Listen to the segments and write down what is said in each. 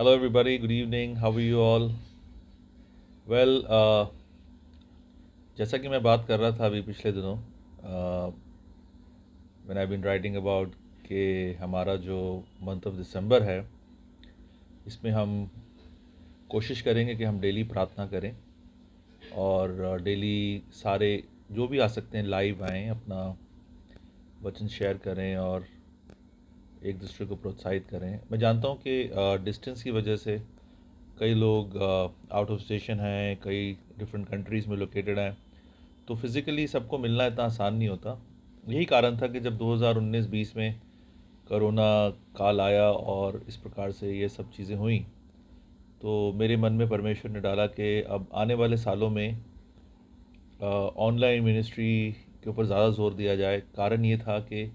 Hello, everybody. Good evening. How are you all? Well, जैसा कि मैं बात कर रहा था अभी पिछले दिनों when I been writing about कि हमारा जो मंथ ऑफ दिसंबर है इसमें हम कोशिश करेंगे कि हम डेली प्रार्थना करें और डेली सारे जो भी आ सकते हैं लाइव आएँ, अपना वचन शेयर करें और एक दूसरे को प्रोत्साहित करें। मैं जानता हूँ कि डिस्टेंस की वजह से कई लोग आउट ऑफ स्टेशन हैं, कई डिफरेंट कंट्रीज़ में लोकेटेड हैं, तो फिज़िकली सबको मिलना इतना आसान नहीं होता। यही कारण था कि जब 2019-20 में कोरोना काल आया और इस प्रकार से ये सब चीज़ें हुई, तो मेरे मन में परमेश्वर ने डाला कि अब आने वाले सालों में ऑनलाइन मिनिस्ट्री के ऊपर ज़्यादा जोर दिया जाए। कारण ये था कि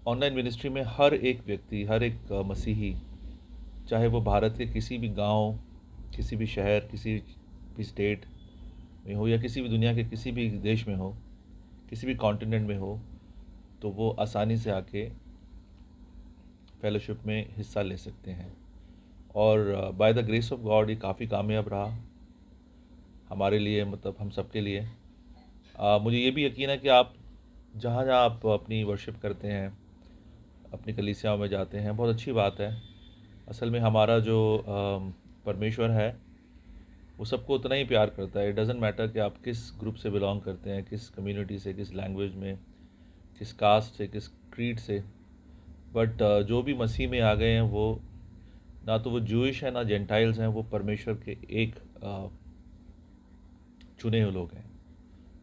ऑनलाइन मिनिस्ट्री में हर एक व्यक्ति, हर एक मसीही, चाहे वो भारत के किसी भी गांव, किसी भी शहर, किसी भी स्टेट में हो या किसी भी दुनिया के किसी भी देश में हो, किसी भी कॉन्टिनेंट में हो, तो वो आसानी से आके फेलोशिप में हिस्सा ले सकते हैं। और by the grace of God ये काफ़ी कामयाब रहा हमारे लिए, मतलब हम सब के लिए। मुझे ये भी यकीन है कि आप जहाँ जहाँ आप अपनी वर्शिप करते हैं, अपनी कलीसियाओं में जाते हैं, बहुत अच्छी बात है। असल में हमारा जो परमेश्वर है वो सबको उतना ही प्यार करता है। इट डजेंट मैटर कि आप किस ग्रुप से बिलोंग करते हैं, किस कम्युनिटी से, किस लैंग्वेज में, किस कास्ट से, किस क्रीड से। बट जो भी मसीह में आ गए हैं वो ना तो वो जूइश है ना जेंटाइल्स हैं, वो परमेश्वर के एक चुने हुए लोग हैं,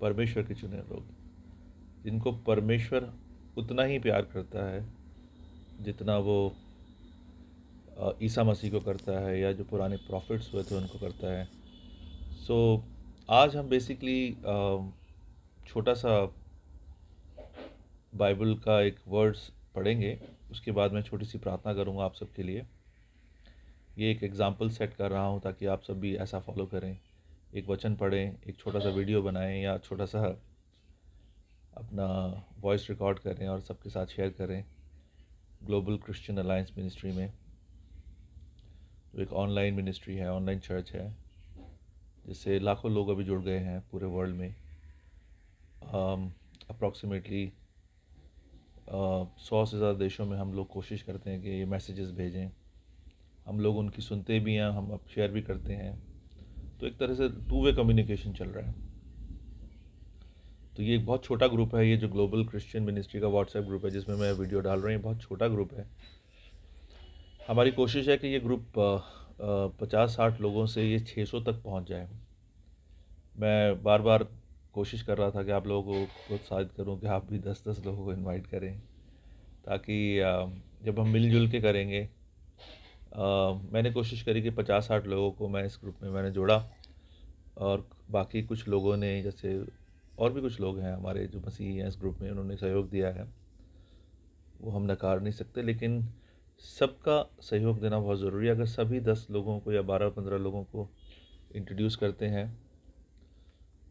परमेश्वर के चुने हुए लोग, जिनको परमेश्वर उतना ही प्यार करता है जितना वो ईसा मसीह को करता है या जो पुराने प्रॉफिट्स हुए थे उनको करता है। सो आज हम बेसिकली छोटा सा बाइबल का एक वर्ड्स पढ़ेंगे, उसके बाद मैं छोटी सी प्रार्थना करूँगा आप सबके लिए। ये एक एग्जांपल सेट कर रहा हूँ ताकि आप सब भी ऐसा फॉलो करें। एक वचन पढ़ें, एक छोटा सा वीडियो बनाएं या छोटा सा अपना वॉइस रिकॉर्ड करें और सबके साथ शेयर करें। ग्लोबल क्रिश्चियन अलायंस मिनिस्ट्री में, जो एक ऑनलाइन मिनिस्ट्री है, ऑनलाइन चर्च है, जिससे लाखों लोग अभी जुड़ गए हैं पूरे वर्ल्ड में। अप्रॉक्सीमेटली 100 से ज़्यादा देशों में हम लोग कोशिश करते हैं कि ये मैसेजेस भेजें। हम लोग उनकी सुनते भी हैं, हम अब शेयर भी करते हैं, तो एक तरह से टू वे कम्युनिकेशन चल रहा है। तो ये एक बहुत छोटा ग्रुप है, ये जो ग्लोबल क्रिश्चियन मिनिस्ट्री का व्हाट्सएप ग्रुप है जिसमें मैं वीडियो डाल रहा हूँ, बहुत छोटा ग्रुप है। हमारी कोशिश है कि ये ग्रुप 50-60 लोगों से ये 600 तक पहुँच जाए। मैं बार बार कोशिश कर रहा था कि आप लोगों को प्रोत्साहित करूं कि आप भी 10-10 लोगों को इनवाइट करें, ताकि जब हम मिलजुल के करेंगे। मैंने कोशिश करी कि 50-60 लोगों को मैं इस ग्रुप में मैंने जोड़ा, और बाकी कुछ लोगों ने, जैसे और भी कुछ लोग हैं हमारे जो मसीही हैं इस ग्रुप में, उन्होंने सहयोग दिया है, वो हम नकार नहीं सकते। लेकिन सबका सहयोग देना बहुत ज़रूरी है। अगर सभी 10 लोगों को या 12-15 लोगों को इंट्रोड्यूस करते हैं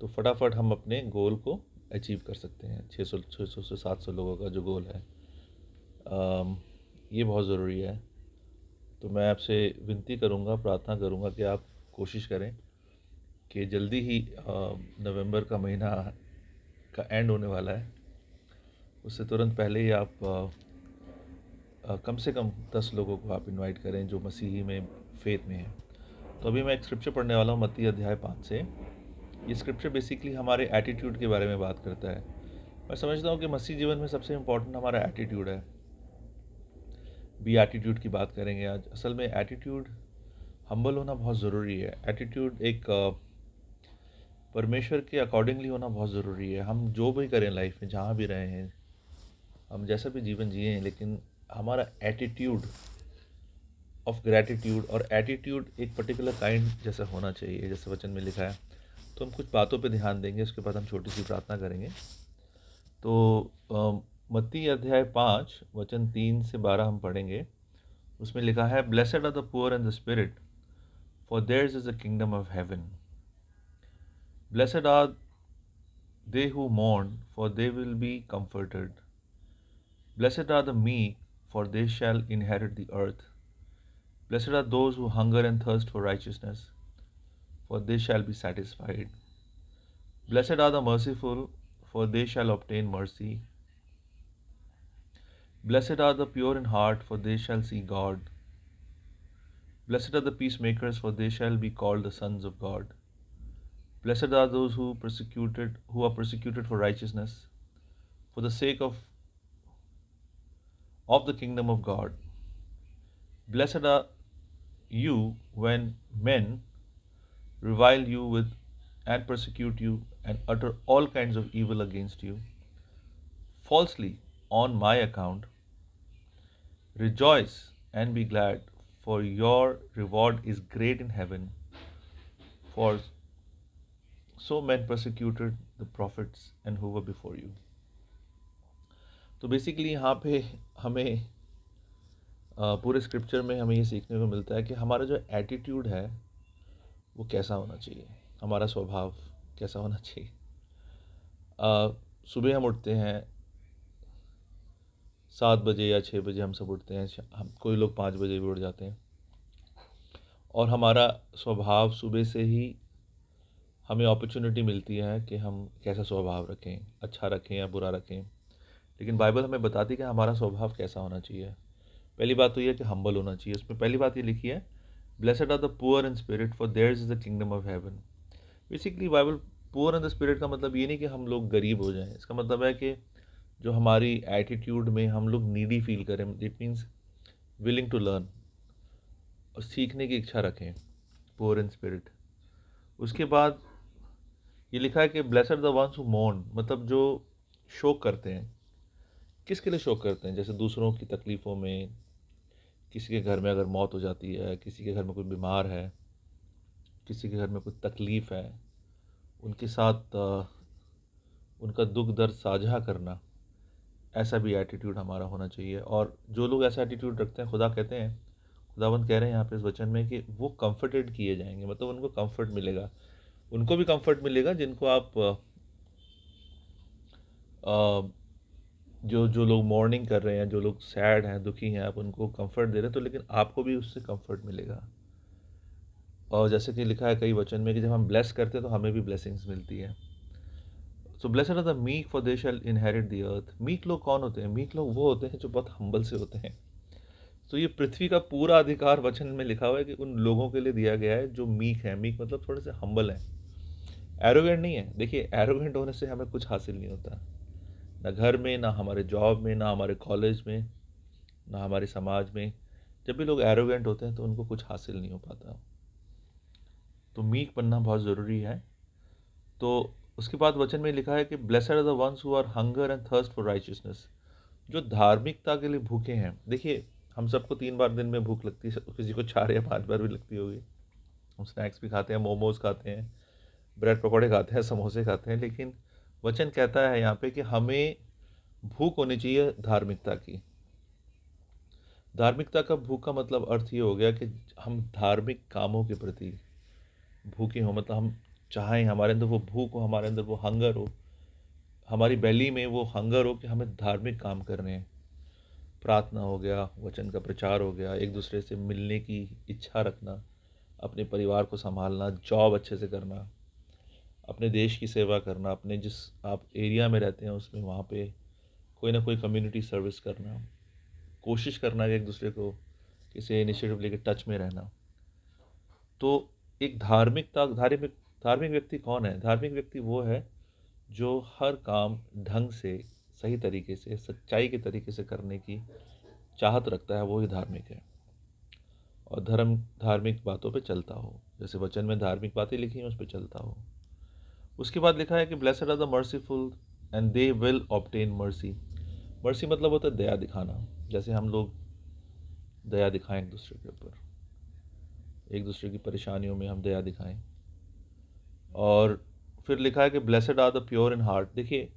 तो फटाफट हम अपने गोल को अचीव कर सकते हैं। 600 से 700 लोगों का जो गोल है, ये बहुत ज़रूरी है। तो मैं आपसे विनती करूँगा, प्रार्थना करूँगा कि आप कोशिश करें कि जल्दी ही नवंबर का महीना का एंड होने वाला है, उससे तुरंत पहले ही आप कम से कम 10 लोगों को आप इनवाइट करें जो मसीही में फेथ में हैं। तो अभी मैं एक स्क्रिप्चर पढ़ने वाला हूँ, मत्ती अध्याय 5 से। ये स्क्रिप्चर बेसिकली हमारे एटीट्यूड के बारे में बात करता है। मैं समझता हूँ कि मसीह जीवन में सबसे इम्पोर्टेंट हमारा एटीट्यूड है। बी एटीट्यूड की बात करेंगे आज। असल में एटीट्यूड, हम्बल होना बहुत ज़रूरी है। एटीट्यूड एक परमेश्वर के अकॉर्डिंगली होना बहुत ज़रूरी है। हम जो भी करें लाइफ में, जहाँ भी रहे हैं, हम जैसा भी जीवन जिए हैं, लेकिन हमारा एटीट्यूड ऑफ ग्रैटिट्यूड और एटीट्यूड एक पर्टिकुलर काइंड जैसा होना चाहिए, जैसे वचन में लिखा है। तो हम कुछ बातों पे ध्यान देंगे, उसके बाद हम छोटी सी प्रार्थना करेंगे। तो मत्ती अध्याय 5 वचन 3 से 12 हम पढ़ेंगे। उसमें लिखा है, blessed are the poor in the spirit, for theirs is the kingdom of heaven. Blessed are they who mourn, for they will be comforted. Blessed are the meek, for they shall inherit the earth. Blessed are those who hunger and thirst for righteousness, for they shall be satisfied. Blessed are the merciful, for they shall obtain mercy. Blessed are the pure in heart, for they shall see God. Blessed are the peacemakers, for they shall be called the sons of God. Blessed are those who are persecuted for righteousness, for the sake of the kingdom of God. Blessed are you when men revile you with and persecute you and utter all kinds of evil against you falsely on my account. Rejoice and be glad, for your reward is great in heaven. For so men persecuted the prophets and who were before you. तो basically यहाँ पे हमें पूरे scripture में हमें ये सीखने को मिलता है कि हमारा जो एटीट्यूड है वो कैसा होना चाहिए, हमारा स्वभाव कैसा होना चाहिए। सुबह हम उठते हैं 7 बजे या 6 बजे, हम सब उठते हैं, हम कोई लोग 5 बजे भी उठ जाते हैं, और हमारा स्वभाव सुबह से ही हमें अपॉर्चुनिटी मिलती है कि हम कैसा स्वभाव रखें, अच्छा रखें या बुरा रखें। लेकिन बाइबल हमें बताती है कि हमारा स्वभाव कैसा होना चाहिए। पहली बात तो ये है कि हम्बल होना चाहिए। उसमें पहली बात ये लिखी है, blessed are the poor in spirit, for theirs is the kingdom of heaven. Basically Bible poor in the spirit का मतलब ये नहीं कि हम लोग गरीब हो जाएं। इसका मतलब है कि जो हमारी एटीट्यूड में हम लोग नीडी फील करें, it means willing to learn, और सीखने की इच्छा रखें, पुअर इन स्पिरिट। उसके बाद ये लिखा है कि ब्लेसड द वंस हु मोर्न, मतलब जो शोक करते हैं। किसके लिए शोक करते हैं? जैसे दूसरों की तकलीफ़ों में, किसी के घर में अगर मौत हो जाती है, किसी के घर में कोई बीमार है, किसी के घर में कोई तकलीफ़ है, उनके साथ उनका दुख दर्द साझा करना, ऐसा भी एटीट्यूड हमारा होना चाहिए। और जो लोग ऐसा एटीट्यूड रखते हैं, खुदा कहते हैं, खुदावंद कह रहे हैं यहाँ पे इस वचन में कि वो कंफर्टेड किए जाएंगे, मतलब उनको कंफर्ट मिलेगा। उनको भी कंफर्ट मिलेगा जिनको आप जो जो लोग मॉर्निंग कर रहे हैं, जो लोग सैड हैं, दुखी हैं, आप उनको कंफर्ट दे रहे हैं, तो लेकिन आपको भी उससे कंफर्ट मिलेगा। और जैसे कि लिखा है कई वचन में कि जब हम ब्लेस करते हैं तो हमें भी ब्लेसिंग्स मिलती है। So blessed are the meek, for they shall inherit the earth. Meek लोग कौन होते हैं? मीक लोग वो होते हैं जो बहुत हम्बल से होते हैं। तो ये पृथ्वी का पूरा अधिकार वचन में लिखा हुआ है कि उन लोगों के लिए दिया गया है जो मीक है। मीक मतलब थोड़े से हम्बल हैं, एरोगेंट नहीं है। देखिए, एरोगेंट होने से हमें कुछ हासिल नहीं होता, ना घर में, ना हमारे जॉब में, ना हमारे कॉलेज में, ना हमारे समाज में। जब भी लोग एरोगेंट होते हैं तो उनको कुछ हासिल नहीं हो पाता। तो मीक बनना बहुत ज़रूरी है। तो उसके बाद वचन में लिखा है कि blessed are the ones who are hunger and thirst for righteousness, जो धार्मिकता के लिए भूखे हैं। देखिए, हम सबको 3 बार दिन में भूख लगती है, किसी को 4 या 5 बार भी लगती होगी। हम स्नैक्स भी खाते हैं, मोमोज खाते हैं, ब्रेड पकौड़े खाते हैं, समोसे खाते हैं, लेकिन वचन कहता है यहाँ पे कि हमें भूख होनी चाहिए धार्मिकता की। धार्मिकता का भूख का मतलब अर्थ ये हो गया कि हम धार्मिक कामों के प्रति भूखे हों, मतलब हम चाहें, हमारे अंदर वो भूख हो, हमारे अंदर वो हंगर हो, हमारी बैली में वो हंगर हो कि हमें धार्मिक काम करने हैं। प्रार्थना हो गया, वचन का प्रचार हो गया, एक दूसरे से मिलने की इच्छा रखना, अपने परिवार को संभालना, जॉब अच्छे से करना, अपने देश की सेवा करना, अपने जिस आप एरिया में रहते हैं उसमें वहाँ पे कोई ना कोई कम्युनिटी सर्विस करना, कोशिश करना कि एक दूसरे को किसी इनिशिएटिव लेके टच में रहना। तो एक धार्मिक धार्मिक व्यक्ति कौन है? धार्मिक व्यक्ति वो है जो हर काम ढंग से, सही तरीके से, सच्चाई के तरीके से करने की चाहत रखता है, वो ही धार्मिक है। और धार्मिक बातों पे चलता हो, जैसे वचन में धार्मिक बातें लिखी हैं उस पर चलता हो। उसके बाद लिखा है कि blessed are the merciful and they will obtain mercy. Mercy मतलब होता है दया दिखाना। जैसे हम लोग दया दिखाएं एक दूसरे के ऊपर, एक दूसरे की परेशानियों में हम दया दिखाएं। और फिर लिखा है कि blessed are the pure in heart. देखिए,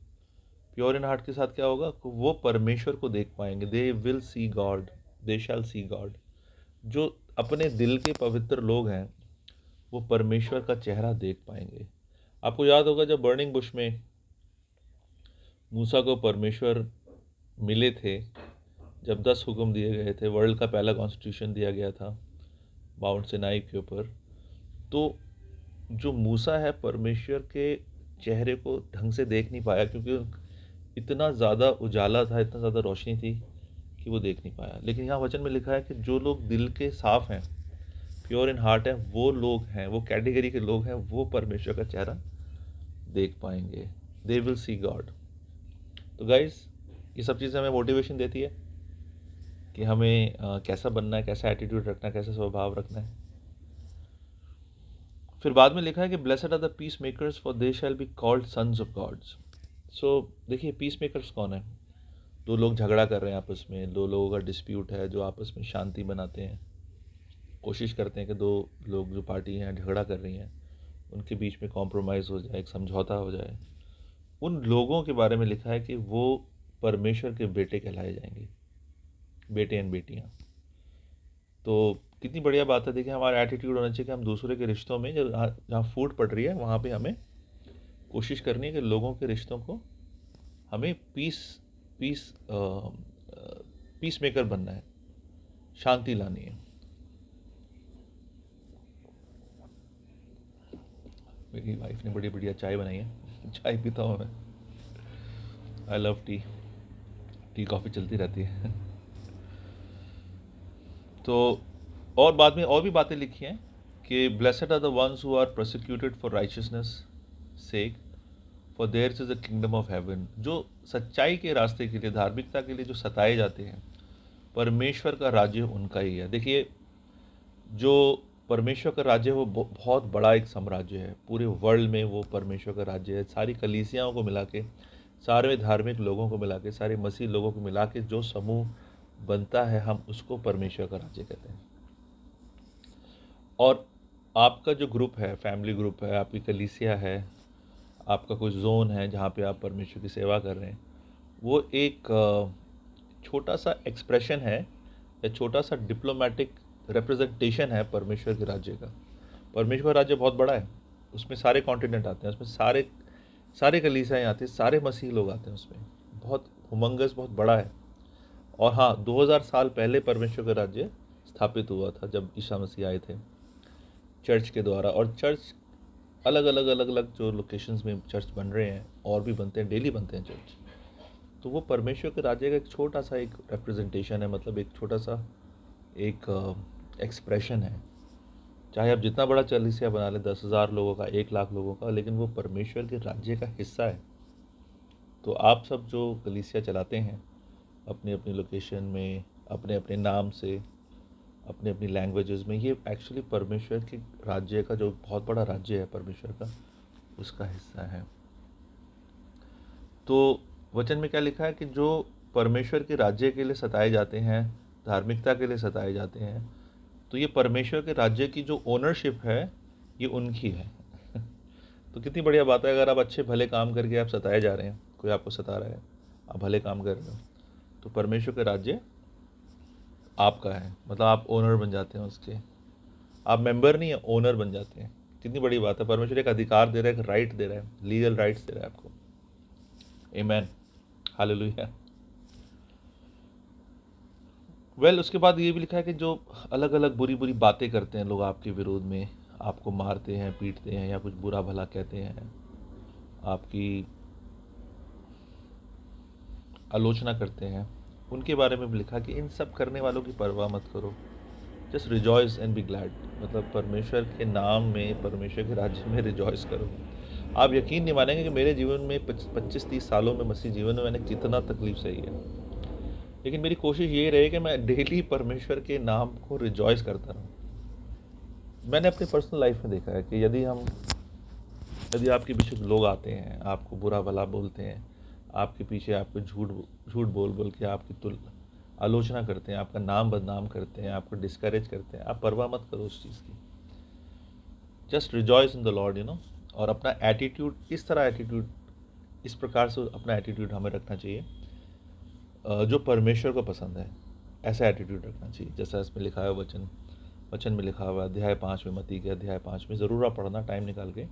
प्योर इन हार्ट के साथ क्या होगा? वो परमेश्वर को देख पाएंगे। They will see God, they shall see God. जो अपने दिल के पवित्र लोग हैं वो परमेश्वर का चेहरा देख पाएंगे। आपको याद होगा जब बर्निंग बुश में मूसा को परमेश्वर मिले थे, जब 10 हुक्म दिए गए थे, वर्ल्ड का पहला कॉन्स्टिट्यूशन दिया गया था, माउंट सिनाई के ऊपर, तो जो मूसा है परमेश्वर के चेहरे को ढंग से देख नहीं पाया, क्योंकि इतना ज़्यादा उजाला था, इतना ज़्यादा रोशनी थी कि वो देख नहीं पाया। लेकिन यहाँ वचन में लिखा है कि जो लोग दिल के साफ़ हैं, प्योर इन हार्ट हैं, वो लोग हैं, वो कैटेगरी के लोग हैं, वो परमेश्वर का चेहरा देख पाएंगे। They will see God. तो गाइस, ये सब चीज़ें हमें मोटिवेशन देती है कि हमें कैसा बनना है, कैसा एटीट्यूड रखना है, कैसा स्वभाव रखना है। फिर बाद में लिखा है कि blessed are the peacemakers for they shall be called sons of gods. So देखिए, पीस मेकर्स कौन है? दो लोग झगड़ा कर रहे हैं आपस में, दो लोगों का डिस्प्यूट है, जो आपस में शांति बनाते हैं, कोशिश करते हैं कि दो लोग जो पार्टी हैं झगड़ा कर रही हैं उनके बीच में कॉम्प्रोमाइज़ हो जाए, एक समझौता हो जाए। उन लोगों के बारे में लिखा है कि वो परमेश्वर के बेटे कहलाए जाएंगे, बेटे एंड बेटियाँ। तो कितनी बढ़िया बात है। देखिए, हमारा एटीट्यूड होना चाहिए कि हम दूसरे के रिश्तों में, जहाँ फूट पड़ रही है वहाँ पे हमें कोशिश करनी है कि लोगों के रिश्तों को हमें पीस पीस मेकर बनना है, शांति लानी है। मेरी वाइफ ने बड़ी बढ़िया चाय बनाई है, चाय पीता हूँ मैं। I love T, tea coffee चलती रहती है। तो और बाद में और भी बातें लिखी हैं कि blessed are the ones who are prosecuted for righteousness sake, for theirs is the kingdom of heaven. जो सच्चाई के रास्ते के लिए, धार्मिकता के लिए जो सताए जाते हैं, परमेश्वर का राज्य उनका ही है। देखिए, जो परमेश्वर का राज्य है वो बहुत बड़ा एक साम्राज्य है, पूरे वर्ल्ड में वो परमेश्वर का राज्य है। सारी कलीसियाओं को मिला के, सारे धार्मिक लोगों को मिला के, सारे मसीह लोगों को मिला के जो समूह बनता है, हम उसको परमेश्वर का राज्य कहते हैं। और आपका जो ग्रुप है, फैमिली ग्रुप है, आपकी कलीसिया है, आपका कोई जोन है जहाँ पे आप परमेश्वर की सेवा कर रहे हैं, वो एक छोटा सा एक्सप्रेशन है या छोटा सा डिप्लोमेटिक रिप्रेजेंटेशन है परमेश्वर के राज्य का। परमेश्वर का राज्य बहुत बड़ा है, उसमें सारे कॉन्टिनेंट आते हैं, उसमें सारे कलीसियाएँ आती हैं, सारे मसीह लोग आते हैं उसमें। बहुत हुमंगस, बहुत बड़ा है। और हाँ, 2000 साल पहले परमेश्वर का राज्य स्थापित हुआ था जब ईसा मसीह आए थे चर्च के द्वारा। और चर्च अलग अलग जो लोकेशंस में चर्च बन रहे हैं, और भी बनते हैं, डेली बनते हैं चर्च। तो वो परमेश्वर के राज्य का एक छोटा सा एक रिप्रेजेंटेशन है, मतलब एक छोटा सा एक एक्सप्रेशन है। चाहे आप जितना बड़ा कलीसिया बना लें, 10,000 लोगों का, 1 लाख लोगों का, लेकिन वो परमेश्वर के राज्य का हिस्सा है। तो आप सब जो कलीसिया चलाते हैं अपनी अपनी लोकेशन में, अपने अपने नाम से, अपने अपनी लैंग्वेजेस में, ये एक्चुअली परमेश्वर के राज्य का, जो बहुत बड़ा राज्य है परमेश्वर का, उसका हिस्सा है। तो वचन में क्या लिखा है कि जो परमेश्वर के राज्य के लिए सताए जाते हैं, धार्मिकता के लिए सताए जाते हैं, तो ये परमेश्वर के राज्य की जो ओनरशिप है ये उनकी है। तो कितनी बढ़िया बात है। अगर आप अच्छे भले काम करके आप सताए जा रहे हैं, कोई आपको सता रहा है, आप भले काम कर रहे हो, तो परमेश्वर का राज्य आपका है, मतलब आप ओनर बन जाते हैं उसके। आप मेंबर नहीं है, ओनर बन जाते हैं। कितनी बड़ी बात है। परमेश्वर एक अधिकार दे रहा है, एक राइट दे रहा है, लीगल राइट्स दे रहा है आपको। आमीन, हालेलुया। उसके बाद ये भी लिखा है कि जो अलग अलग बुरी बुरी बातें करते हैं लोग आपके विरोध में, आपको मारते हैं, पीटते हैं, या कुछ बुरा भला कहते हैं, आपकी आलोचना करते हैं, उनके बारे में भी लिखा कि इन सब करने वालों की परवाह मत करो, just rejoice and be glad. मतलब परमेश्वर के नाम में, परमेश्वर के राज्य में रिजॉइस करो। आप यकीन नहीं मानेंगे कि मेरे जीवन में 25-30 सालों में, मसीह जीवन में, मैंने कितना तकलीफ सही है, लेकिन मेरी कोशिश ये रही कि मैं डेली परमेश्वर के नाम को रिजॉइस करता रहूँ। मैंने अपनी पर्सनल लाइफ में देखा है कि यदि आपके पीछे लोग आते हैं, आपको बुरा भला बोलते हैं, आपके पीछे आपको झूठ झूठ बोल बोल के आपकी आलोचना करते हैं, आपका नाम बदनाम करते हैं, आपको डिस्करेज करते हैं, आप परवाह मत करो उस चीज़ की। Just rejoice in the Lord, और अपना एटीट्यूड, इस प्रकार से अपना एटीट्यूड हमें रखना चाहिए जो परमेश्वर को पसंद है। ऐसा एटीट्यूड रखना चाहिए जैसा इसमें लिखा है, वचन में लिखा हुआ अध्याय 5 में, मत्ती के अध्याय 5 में। ज़रूर आप पढ़ना टाइम निकाल के।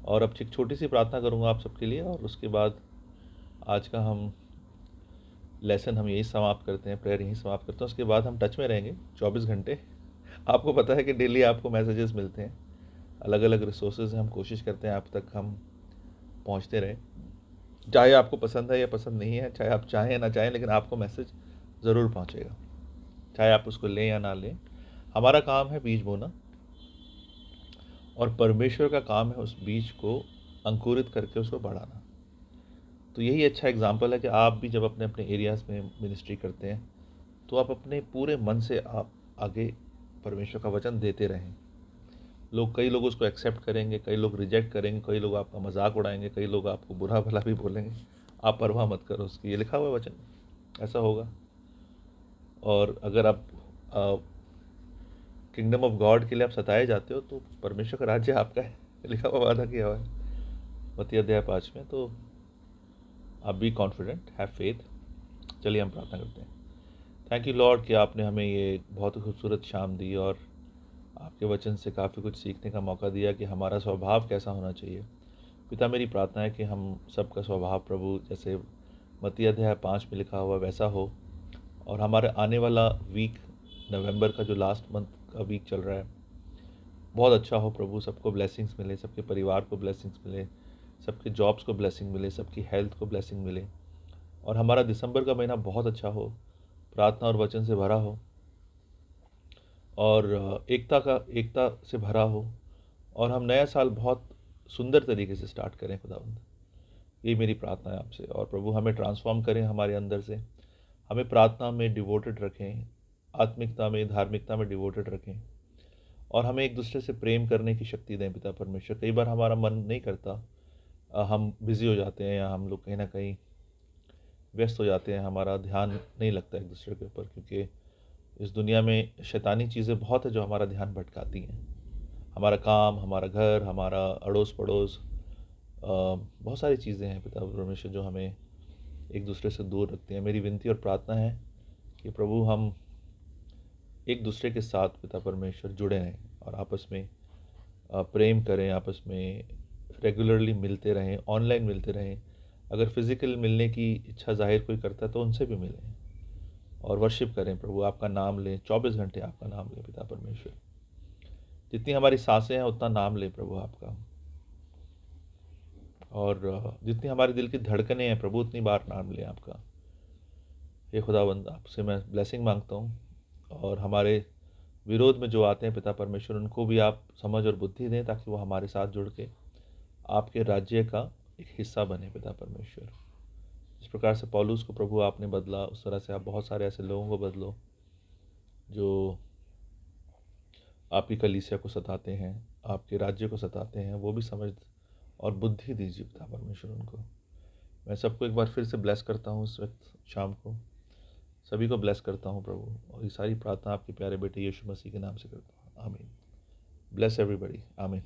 और अब एक छोटी सी प्रार्थना करूँगा आप सबके लिए, और उसके बाद आज का हम लेसन हम यही समाप्त करते हैं, प्रेयर यहीं समाप्त करते हैं। उसके बाद हम टच में रहेंगे 24 घंटे, आपको पता है कि डेली आपको मैसेजेस मिलते हैं, अलग अलग रिसोर्सेज हैं, हम कोशिश करते हैं आप तक हम पहुंचते रहें, चाहे आपको पसंद है या पसंद नहीं है, चाहे आप चाहें या ना चाहें, लेकिन आपको मैसेज ज़रूर पहुंचेगा, चाहे आप उसको लें या ना लें। हमारा काम है बीज बोना, और परमेश्वर का काम है उस बीज को अंकुरित करके उसको बढ़ाना। तो यही अच्छा एग्जाम्पल है कि आप भी जब अपने अपने एरियाज़ में मिनिस्ट्री करते हैं तो आप अपने पूरे मन से आप आगे परमेश्वर का वचन देते रहें। कई लोग उसको एक्सेप्ट करेंगे, कई लोग रिजेक्ट करेंगे, कई लोग आपका मजाक उड़ाएंगे, कई लोग आपको बुरा भला भी बोलेंगे। आप परवाह मत करो उसकी, ये लिखा हुआ है वचन, ऐसा होगा। और अगर आप किंगडम ऑफ गॉड के लिए आप सताए जाते हो तो परमेश्वर का राज्य आपका है, लिखा हुआ वादा किया हुआ है मत्ती अध्याय 5 में। तो आप बी कॉन्फिडेंट, हैव फेथ। चलिए हम प्रार्थना करते हैं। थैंक यू लॉर्ड कि आपने हमें ये बहुत ही खूबसूरत शाम दी और आपके वचन से काफ़ी कुछ सीखने का मौका दिया कि हमारा स्वभाव कैसा होना चाहिए। पिता, मेरी प्रार्थना है कि हम सबका स्वभाव प्रभु जैसे मत्ती अध्याय 5 में लिखा हुआ वैसा हो, और हमारे आने वाला वीक, नवंबर का जो लास्ट मंथ का वीक चल रहा है, बहुत अच्छा हो प्रभु। सबको ब्लेसिंग्स मिले, सबके परिवार को ब्लेसिंग्स मिले, सबके जॉब्स को ब्लेसिंग मिले, सबकी हेल्थ को ब्लेसिंग मिले, और हमारा दिसंबर का महीना बहुत अच्छा हो, प्रार्थना और वचन से भरा हो, और एकता से भरा हो, और हम नया साल बहुत सुंदर तरीके से स्टार्ट करें खुदावंद। ये मेरी प्रार्थना है आपसे। और प्रभु हमें ट्रांसफॉर्म करें हमारे अंदर से, हमें प्रार्थना में डिवोटेड रखें, आत्मिकता में, धार्मिकता में डिवोटेड रखें, और हमें एक दूसरे से प्रेम करने की शक्ति दें पिता परमेश्वर। कई बार हमारा मन नहीं करता, हम बिज़ी हो जाते हैं, या हम लोग कहीं ना कहीं व्यस्त हो जाते हैं, हमारा ध्यान नहीं लगता एक दूसरे के ऊपर, क्योंकि इस दुनिया में शैतानी चीज़ें बहुत है जो हमारा ध्यान भटकाती हैं। हमारा काम, हमारा घर, हमारा अड़ोस पड़ोस, बहुत सारी चीज़ें हैं पिता परमेश्वर जो हमें एक दूसरे से दूर रखती हैं। मेरी विनती और प्रार्थना है कि प्रभु हम एक दूसरे के साथ पिता परमेश्वर जुड़े रहें, और आपस में प्रेम करें, आपस में रेगुलरली मिलते रहें, ऑनलाइन मिलते रहें। अगर फिज़िकल मिलने की इच्छा जाहिर कोई करता है तो उनसे भी मिलें, और वर्शिप करें प्रभु, आपका नाम लें, 24 घंटे आपका नाम लें पिता परमेश्वर। जितनी हमारी सांसें हैं उतना नाम लें प्रभु आपका, और जितनी हमारे दिल की धड़कनें हैं प्रभु उतनी बार नाम लें आपका। हे खुदावंद, आपसे मैं ब्लेसिंग मांगता हूँ, और हमारे विरोध में जो आते हैं पिता परमेश्वर, उनको भी आप समझ और बुद्धि दें, ताकि वो हमारे साथ जुड़ के आपके राज्य का एक हिस्सा बने पिता परमेश्वर। जिस प्रकार से पौलुस को प्रभु आपने बदला, उस तरह से आप बहुत सारे ऐसे लोगों को बदलो जो आपकी कलीसिया को सताते हैं, आपके राज्य को सताते हैं, वो भी समझ और बुद्धि दीजिए पिता परमेश्वर उनको। मैं सबको एक बार फिर से ब्लेस करता हूँ इस वक्त शाम को, सभी को ब्लेस करता हूँ प्रभु, और ये सारी प्रार्थना आपके प्यारे बेटे यीशु मसीह के नाम से करता हूँ, आमीन। ब्लेस एवरीबॉडी, आमीन।